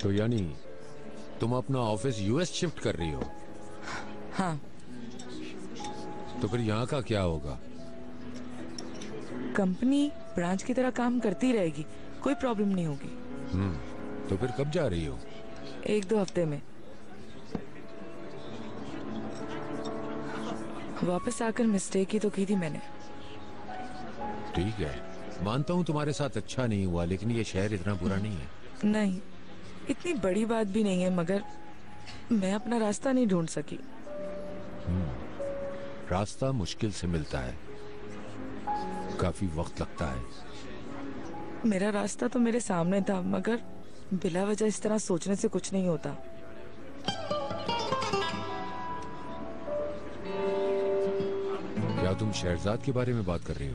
तो यानी तुम अपना ऑफिस यूएस शिफ्ट कर रही हो? हाँ। तो फिर यहाँ का क्या होगा? कंपनी ब्रांच की तरह काम करती रहेगी, कोई प्रॉब्लम नहीं होगी। तो फिर कब जा रही हो? 1-2 हफ्ते में। वापस आकर मिस्टेक ही तो की थी मैंने। ठीक है, मानता हूँ तुम्हारे साथ अच्छा नहीं हुआ, लेकिन ये शहर इतना बुरा नहीं है। नहीं, इतनी बड़ी बात भी नहीं है, मगर मैं अपना रास्ता नहीं ढूंढ सकी। रास्ता मुश्किल से मिलता है, काफी वक्त लगता है। मेरा रास्ता तो मेरे सामने था, मगर बिला वजह इस तरह सोचने से कुछ नहीं होता। क्या तुम शहरजाद के बारे में बात कर रही हो?